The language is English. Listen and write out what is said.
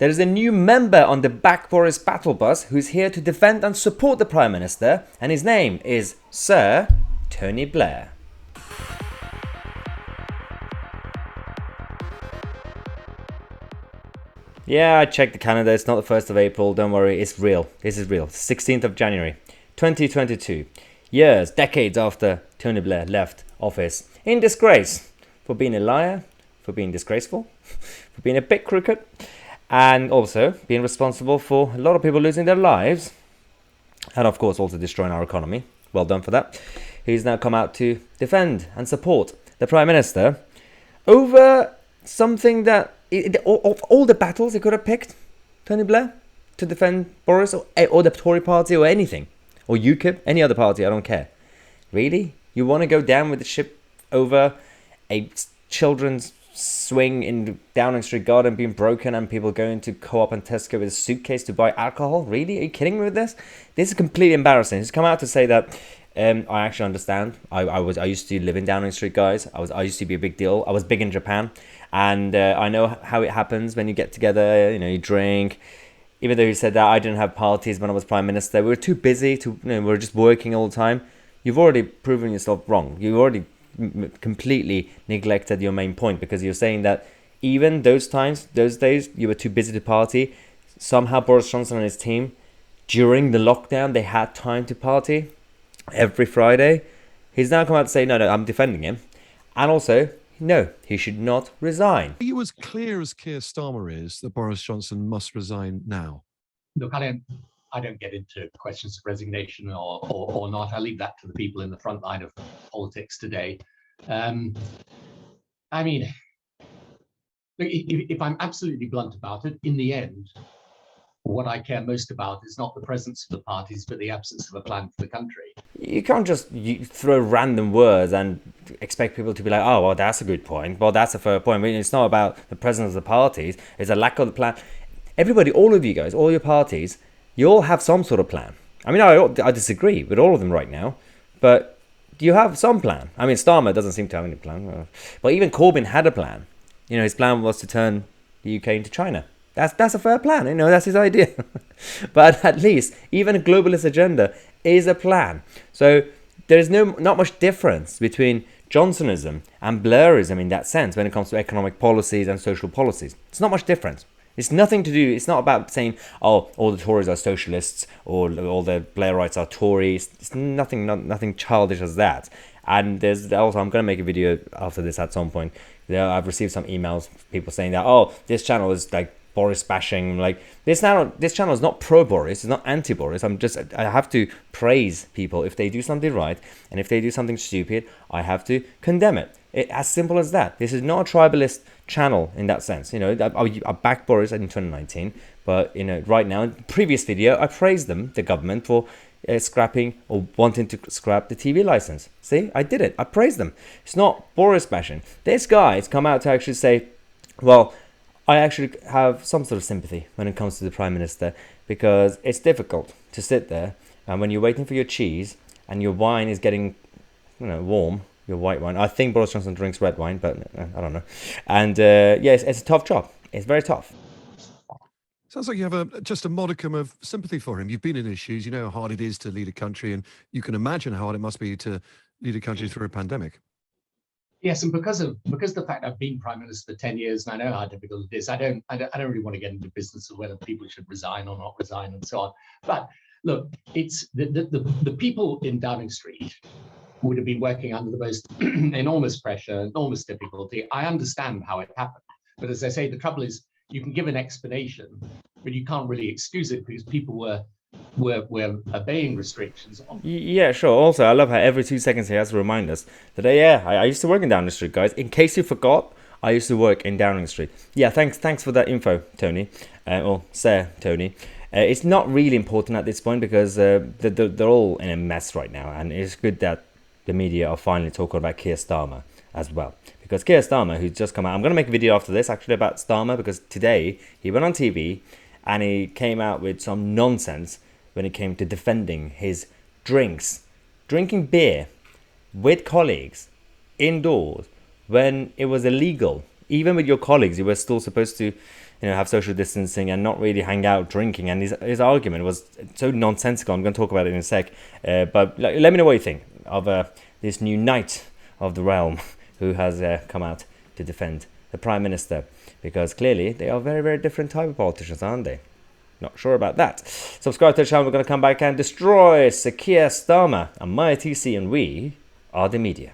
There is a new member on the Back Boris battle bus who's here to defend and support the Prime Minister, and his name is Sir Tony Blair. Yeah, I checked the calendar. It's not the 1st of April. Don't worry, it's real. This is real. 16th of January, 2022. Years, decades after Tony Blair left office in disgrace for being a liar, for being disgraceful, for being a bit crooked, and also being responsible for a lot of people losing their lives, and of course also destroying our economy. Well done for that. He's now come out to defend and support the Prime Minister over something that, of all the battles he could have picked, Tony Blair, to defend Boris or the Tory party or anything, or UKIP, any other party, I don't care. Really? You want to go down with the ship over a children's swing in Downing Street Garden being broken and people going to Co-op and Tesco with a suitcase to buy alcohol? Really? Are you kidding me with this? This is completely embarrassing. He's come out to say that I actually understand. I used to live in Downing Street, guys. I used to be a big deal. I was big in Japan, and I know how it happens when you get together. You know, you drink. Even though he said that I didn't have parties when I was Prime Minister, we were too busy to. We were just working all the time. You've already proven yourself wrong. You already completely neglected your main point, because you're saying that even those days, you were too busy to party. Somehow Boris Johnson and his team, during the lockdown, they had time to party every Friday. He's now come out to say, no, I'm defending him. And also, no, he should not resign. Are you as clear as Keir Starmer is that Boris Johnson must resign now? Look, I don't get into questions of resignation or not. I leave that to the people in the front line of politics today. I mean, if I'm absolutely blunt about it, in the end, what I care most about is not the presence of the parties, but the absence of a plan for the country. You can't just throw random words and expect people to be like, oh, well, that's a good point. Well, that's a fair point. I mean, it's not about the presence of the parties. It's a lack of the plan. Everybody, all of you guys, all your parties, you all have some sort of plan. I mean, I disagree with all of them right now, but you have some plan. I mean, Starmer doesn't seem to have any plan. But even Corbyn had a plan. You know, his plan was to turn the UK into China. That's a fair plan, you know, that's his idea. But at least, even a globalist agenda is a plan. So there is not much difference between Johnsonism and Blairism in that sense when it comes to economic policies and social policies. It's not much difference. It's nothing to do, it's not about saying, oh, all the Tories are socialists or all the Blairites are Tories. It's nothing childish as that. And there's also, I'm going to make a video after this at some point. I've received some emails, people saying that, oh, this channel is like Boris bashing. Like, this channel is not pro-Boris, it's not anti-Boris. I have to praise people if they do something right, and if they do something stupid, I have to condemn it. As simple as that. This is not a tribalist channel in that sense. You know, I backed Boris in 2019, but you know, right now, in the previous video, I praised the government, for scrapping or wanting to scrap the TV license. See, I did it. I praised them. It's not Boris bashing. This guy has come out to actually say, well, I actually have some sort of sympathy when it comes to the Prime Minister, because it's difficult to sit there and when you're waiting for your cheese and your wine is getting, warm, your white wine. I think Boris Johnson drinks red wine, but I don't know. And yes, it's a tough job. It's very tough. Sounds like you have just a modicum of sympathy for him. You've been in his shoes. You know how hard it is to lead a country, and you can imagine how hard it must be to lead a country through a pandemic. Yes, and because of the fact I've been Prime Minister for 10 years and I know how difficult it is, I don't really want to get into business of whether people should resign or not resign and so on. But look, it's the people in Downing Street would have been working under the most enormous pressure, enormous difficulty. I understand how it happened, but as I say, the trouble is you can give an explanation, but you can't really excuse it because people were obeying restrictions. Yeah, sure. Also, I love how every 2 seconds he has to remind us that, I used to work in Downing Street, guys. In case you forgot, I used to work in Downing Street. Yeah, thanks for that info, Tony, or Sir Tony. It's not really important at this point because they're all in a mess right now, and it's good that the media are finally talking about Keir Starmer as well. Because Keir Starmer, who's just come out, I'm going to make a video after this actually about Starmer, because today he went on TV and he came out with some nonsense when it came to defending his drinking beer with colleagues indoors when it was illegal. Even with your colleagues, you were still supposed to have social distancing and not really hang out drinking. And his argument was so nonsensical. I'm going to talk about it in a sec. But let me know what you think of this new knight of the realm who has come out to defend the Prime Minister. Because clearly they are very, very different type of politicians, aren't they? Not sure about that. Subscribe to the channel. We're going to come back and destroy Keir Starmer and Tousi, and we are the media.